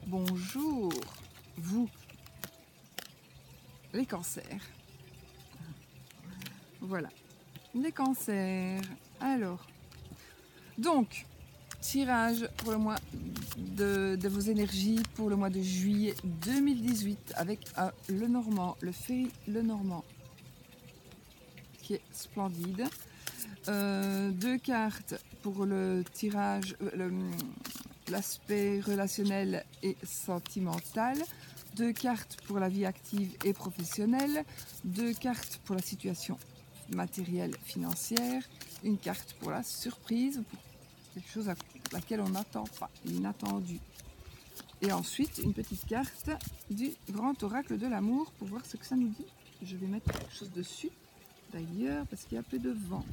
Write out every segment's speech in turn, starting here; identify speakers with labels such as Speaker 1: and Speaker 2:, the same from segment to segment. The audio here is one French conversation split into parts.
Speaker 1: Bonjour, vous, les cancers. Voilà, les cancers. Alors, donc, tirage pour le mois de vos énergies pour le mois de juillet 2018 avec le Normand, le Fée Lenormand, qui est splendide. Deux cartes pour le tirage, l'aspect relationnel et sentimental, deux cartes pour la vie active et professionnelle, deux cartes pour la situation matérielle financière, une carte pour la surprise, pour quelque chose à laquelle on n'attend pas, l'inattendu. Et ensuite une petite carte du grand oracle de l'amour pour voir ce que ça nous dit. Je vais mettre quelque chose dessus d'ailleurs parce qu'il y a peu de vent.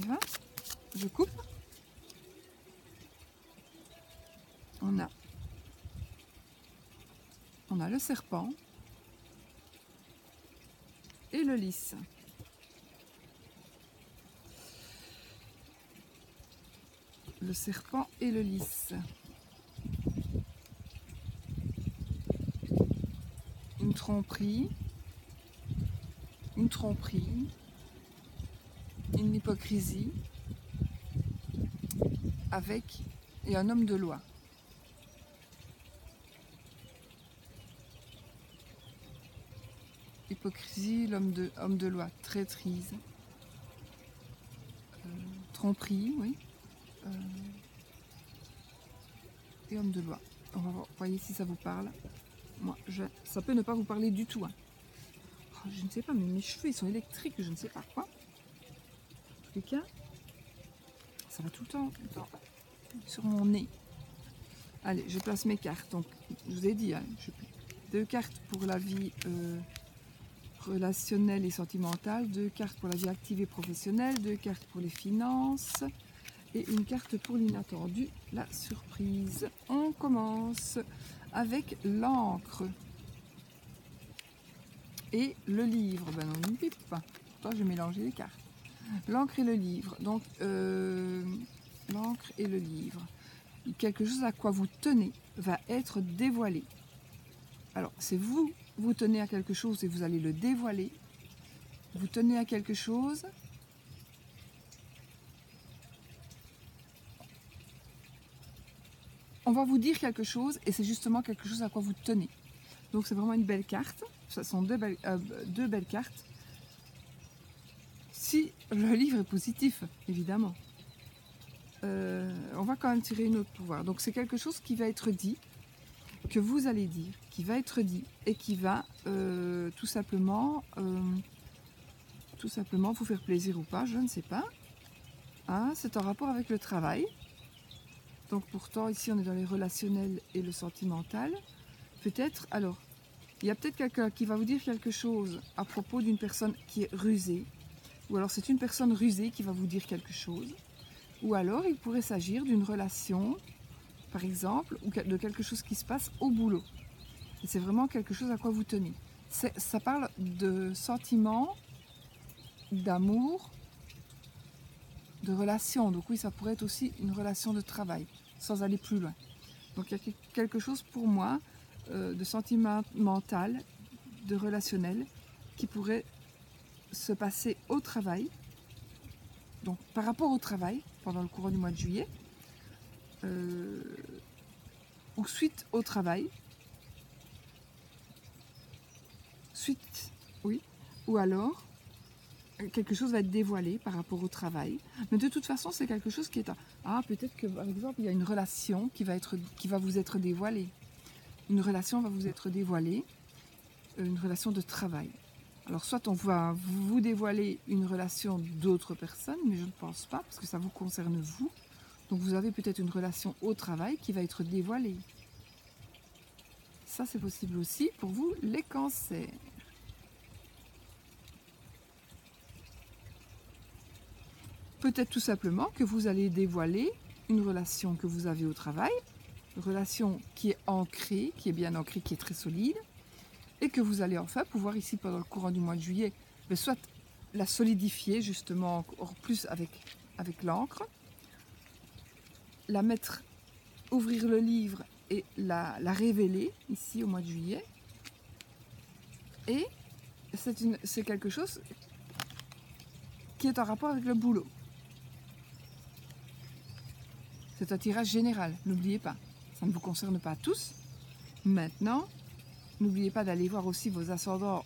Speaker 1: Là, je coupe. On a le serpent et le lys. Le serpent et le lys. Une tromperie, une hypocrisie et un homme de loi. Hypocrisie, homme de loi, traîtrise, tromperie, oui, et homme de loi. On va voir, voyez si ça vous parle. Moi, ça peut ne pas vous parler du tout. Hein. Oh, je ne sais pas, mais mes cheveux ils sont électriques, je ne sais pas quoi. En tous les cas, ça va tout le temps sur mon nez. Allez, je place mes cartes. Donc, je vous ai dit, hein, deux cartes pour la vie relationnelle et sentimentale, deux cartes pour la vie active et professionnelle, deux cartes pour les finances et une carte pour l'inattendu, la surprise. On commence avec l'encre et le livre. Ben non, une pipe. Pourtant, j'ai mélangé les cartes. L'encre et le livre. Donc, l'encre et le livre. Quelque chose à quoi vous tenez va être dévoilé. Alors, c'est vous tenez à quelque chose et vous allez le dévoiler. Vous tenez à quelque chose. On va vous dire quelque chose et c'est justement quelque chose à quoi vous tenez. Donc, c'est vraiment une belle carte. Ce sont deux belles cartes. Si le livre est positif, évidemment. On va quand même tirer une autre pour voir. Donc, c'est quelque chose qui va être dit, que vous allez dire, qui va être dit et qui va tout simplement vous faire plaisir ou pas, je ne sais pas. Hein, c'est en rapport avec le travail. Donc pourtant ici on est dans les relationnels et le sentimental. Peut-être, alors, il y a peut-être quelqu'un qui va vous dire quelque chose à propos d'une personne qui est rusée. Ou alors c'est une personne rusée qui va vous dire quelque chose. Ou alors il pourrait s'agir d'une relation, par exemple, ou de quelque chose qui se passe au boulot. Et c'est vraiment quelque chose à quoi vous tenez. Ça parle de sentiments, d'amour, de relation. Donc oui, ça pourrait être aussi une relation de travail, sans aller plus loin. Donc il y a quelque chose pour moi de sentimental, de relationnel, qui pourrait se passer au travail. Donc par rapport au travail, pendant le courant du mois de juillet, ou suite au travail, ou alors quelque chose va être dévoilé par rapport au travail, mais de toute façon c'est quelque chose qui est peut-être que par exemple il y a une relation qui va vous être dévoilée, une relation va vous être dévoilée, une relation de travail. Alors soit on va vous dévoiler une relation d'autres personnes, mais je ne pense pas parce que ça vous concerne vous, donc vous avez peut-être une relation au travail qui va être dévoilée. Ça c'est possible aussi pour vous les cancers. Peut-être tout simplement que vous allez dévoiler une relation que vous avez au travail, une relation qui est ancrée, qui est bien ancrée, qui est très solide, et que vous allez enfin pouvoir ici pendant le courant du mois de juillet, soit la solidifier justement encore plus avec l'encre, la mettre, ouvrir le livre et la révéler ici au mois de juillet. Et c'est quelque chose qui est en rapport avec le boulot. C'est un tirage général, n'oubliez pas. Ça ne vous concerne pas tous. Maintenant, n'oubliez pas d'aller voir aussi vos ascendants,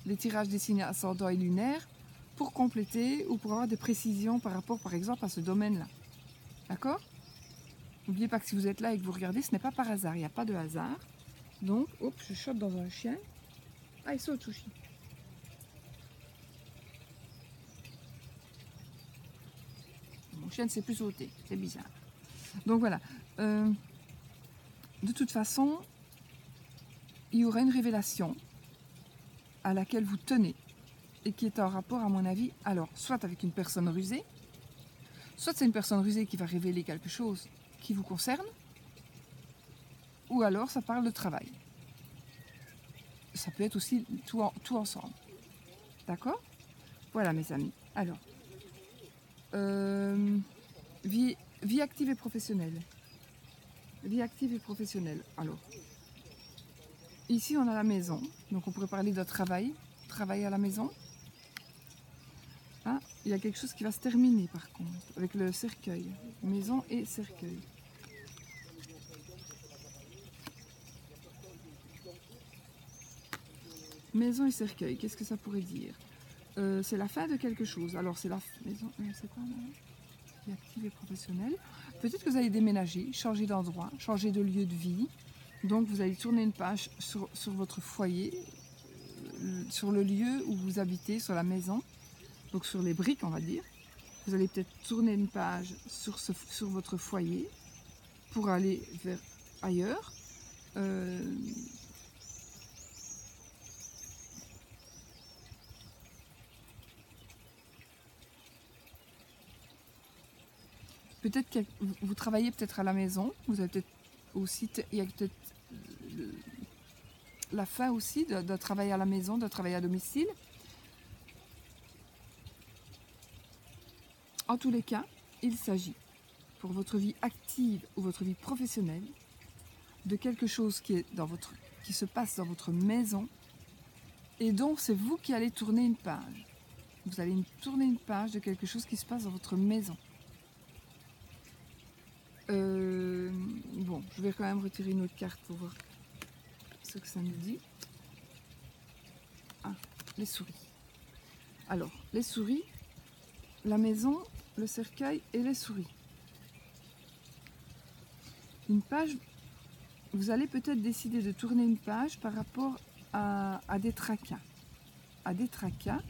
Speaker 1: les tirages des signes ascendants et lunaires pour compléter ou pour avoir des précisions par rapport, par exemple, à ce domaine-là. D'accord? N'oubliez pas que si vous êtes là et que vous regardez, ce n'est pas par hasard. Il n'y a pas de hasard. Donc, hop, je chope dans un chien. Ah, il saute, Chouchi. Mon chien ne sait plus sauter. C'est bizarre. Donc voilà. De toute façon, il y aura une révélation à laquelle vous tenez et qui est en rapport, à mon avis, alors, soit avec une personne rusée, soit c'est une personne rusée qui va révéler quelque chose qui vous concerne, ou alors ça parle de travail. Ça peut être aussi tout ensemble. D'accord? Voilà mes amis. Alors, vie active et professionnelle. Vie active et professionnelle. Alors, ici on a la maison, donc on pourrait parler de travail à la maison. Ah, il y a quelque chose qui va se terminer par contre, avec le cercueil. Maison et cercueil. Maison et cercueil, qu'est-ce que ça pourrait dire? C'est la fin de quelque chose. Alors c'est la maison, c'est quoi là? Vie active et professionnelle. Peut-être que vous allez déménager, changer d'endroit, changer de lieu de vie. Donc vous allez tourner une page sur votre foyer, sur le lieu où vous habitez, sur la maison, donc sur les briques on va dire. Vous allez peut-être tourner une page sur votre foyer pour aller vers ailleurs. Peut-être que vous travaillez peut-être à la maison, vous avez peut-être aussi, il y a peut-être la fin aussi de travailler à la maison, de travailler à domicile. En tous les cas, il s'agit, pour votre vie active ou votre vie professionnelle, de quelque chose qui se passe dans votre maison et dont c'est vous qui allez tourner une page. Vous allez tourner une page de quelque chose qui se passe dans votre maison. Bon, je vais quand même retirer une autre carte pour voir ce que ça nous dit. Ah, les souris. Alors, les souris, la maison, le cercueil et les souris. Une page, vous allez peut-être décider de tourner une page par rapport à des tracas. À des tracas,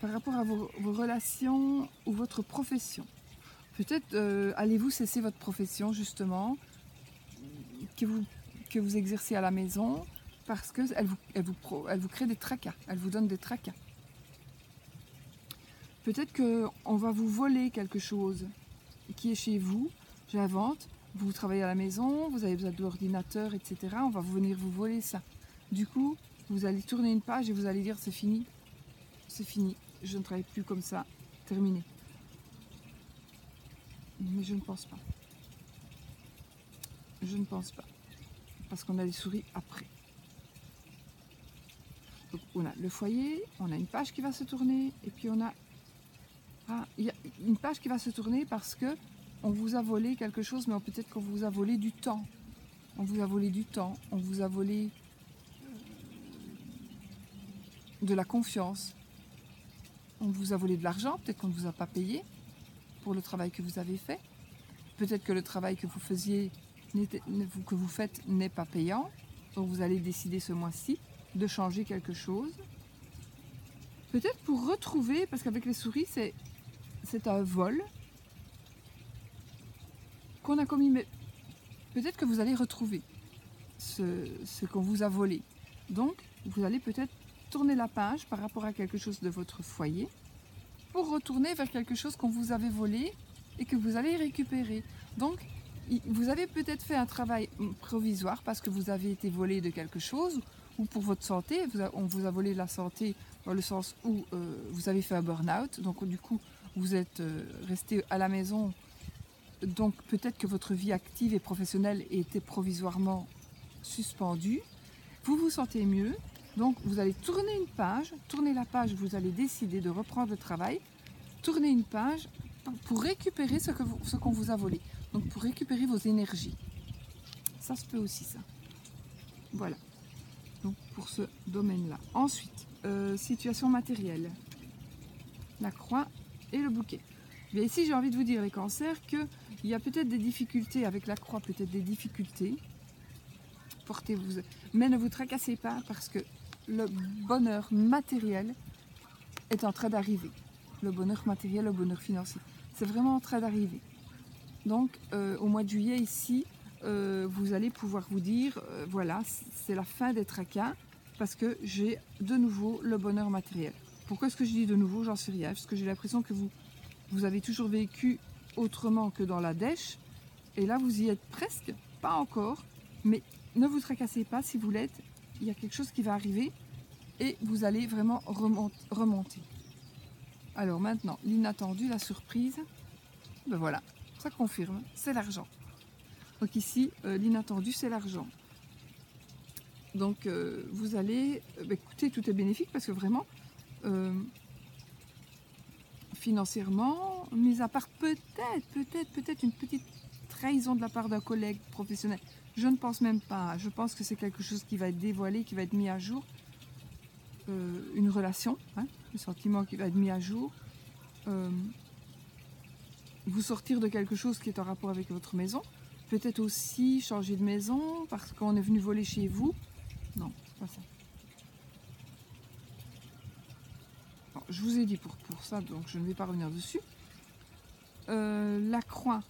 Speaker 1: par rapport à vos relations ou votre profession. Peut-être allez-vous cesser votre profession justement que vous exercez à la maison parce qu'elle vous crée des tracas, elle vous donne des tracas. Peut-être qu'on va vous voler quelque chose qui est chez vous, j'invente, vous travaillez à la maison, vous avez besoin d'ordinateur, etc. On va venir vous voler ça. Du coup, vous allez tourner une page et vous allez dire c'est fini, je ne travaille plus comme ça, terminé. Mais je ne pense pas. Je ne pense pas. Parce qu'on a des souris après. Donc on a le foyer, on a une page qui va se tourner, et puis on a... Ah, il y a une page qui va se tourner parce que on vous a volé quelque chose, mais peut-être qu'on vous a volé du temps. On vous a volé du temps, on vous a volé de la confiance. On vous a volé de l'argent, peut-être qu'on ne vous a pas payé pour le travail que vous avez fait. Peut-être que le travail que vous faisiez, que vous faites n'est pas payant. Donc vous allez décider ce mois-ci de changer quelque chose. Peut-être pour retrouver, parce qu'avec les souris, c'est un vol qu'on a commis. Mais peut-être que vous allez retrouver ce qu'on vous a volé. Donc vous allez peut-être tourner la page par rapport à quelque chose de votre foyer pour retourner vers quelque chose qu'on vous avait volé et que vous allez récupérer. Donc, vous avez peut-être fait un travail provisoire parce que vous avez été volé de quelque chose, ou pour votre santé, on vous a volé la santé dans le sens où vous avez fait un burn-out, donc du coup vous êtes resté à la maison, donc peut-être que votre vie active et professionnelle était provisoirement suspendue. Vous vous sentez mieux, donc vous allez tourner la page, vous allez décider de reprendre le travail, tourner une page pour récupérer ce qu'on vous a volé, donc pour récupérer vos énergies. Ça se peut aussi, ça. Voilà, donc pour ce domaine-là. Ensuite, situation matérielle, la croix et le bouquet. Mais ici, j'ai envie de vous dire, les cancers, qu'il y a peut-être des difficultés avec la croix, peut-être des difficultés. Portez-vous, mais ne vous tracassez pas parce que le bonheur matériel est en train d'arriver. Le bonheur matériel, le bonheur financier, c'est vraiment en train d'arriver. Donc, au mois de juillet, ici, vous allez pouvoir vous dire, voilà, c'est la fin des tracas parce que j'ai de nouveau le bonheur matériel. Pourquoi est-ce que je dis de nouveau? J'en sais rien, parce que j'ai l'impression que vous avez toujours vécu autrement que dans la dèche, et là, vous y êtes presque, pas encore, mais ne vous tracassez pas si vous l'êtes, il y a quelque chose qui va arriver et vous allez vraiment remonter. Alors maintenant, l'inattendu, la surprise, ben voilà, ça confirme, c'est l'argent. Donc ici, l'inattendu, c'est l'argent. Donc vous allez, écoutez, tout est bénéfique parce que vraiment, financièrement, mis à part peut-être une petite trahison de la part d'un collègue professionnel, je ne pense même pas, je pense que c'est quelque chose qui va être dévoilé, qui va être mis à jour, une relation, hein, le sentiment qui va être mis à jour, vous sortir de quelque chose qui est en rapport avec votre maison, peut-être aussi changer de maison parce qu'on est venu voler chez vous, non, pas ça. Bon, je vous ai dit pour ça, donc je ne vais pas revenir dessus. La croix,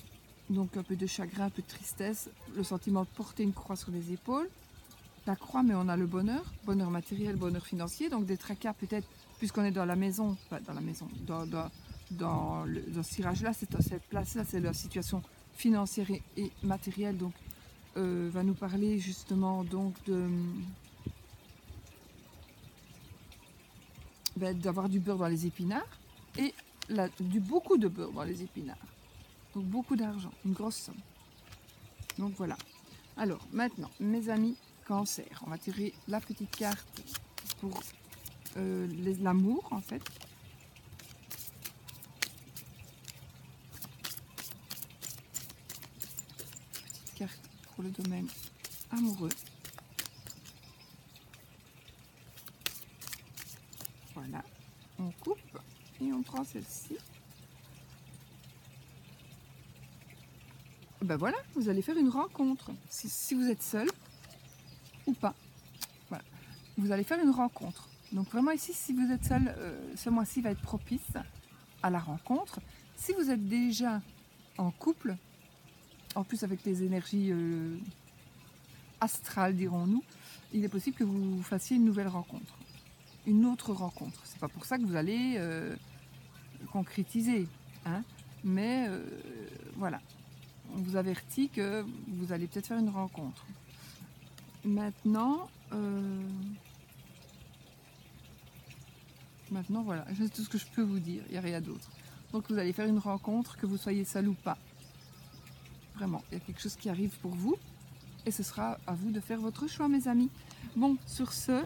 Speaker 1: donc un peu de chagrin, un peu de tristesse, le sentiment de porter une croix sur les épaules. La croix, mais on a le bonheur, bonheur matériel, bonheur financier, donc des tracas peut-être, puisqu'on est dans la maison, pas dans la maison, dans ce tirage-là, cette place-là, c'est la situation financière et matérielle, donc va nous parler justement donc d'avoir du beurre dans les épinards et beaucoup de beurre dans les épinards. Donc beaucoup d'argent, une grosse somme. Donc voilà. Alors maintenant, mes amis Cancer, on va tirer la petite carte pour l'amour en fait. Petite carte pour le domaine amoureux. Voilà, on coupe et on prend celle-ci. Ben voilà, vous allez faire une rencontre. Si vous êtes seul ou pas, voilà, vous allez faire une rencontre. Donc vraiment ici, si vous êtes seul, ce mois-ci va être propice à la rencontre. Si vous êtes déjà en couple, en plus avec les énergies astrales, dirons-nous, il est possible que vous fassiez une nouvelle rencontre, une autre rencontre. C'est pas pour ça que vous allez concrétiser, hein, mais voilà. On vous avertit que vous allez peut-être faire une rencontre. Maintenant, voilà, c'est tout ce que je peux vous dire, il n'y a rien d'autre. Donc vous allez faire une rencontre, que vous soyez seul ou pas. Vraiment, il y a quelque chose qui arrive pour vous et ce sera à vous de faire votre choix, mes amis. Bon, sur ce,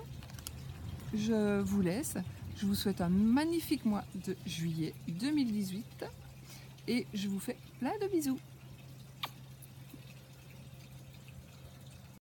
Speaker 1: je vous laisse. Je vous souhaite un magnifique mois de juillet 2018 et je vous fais plein de bisous.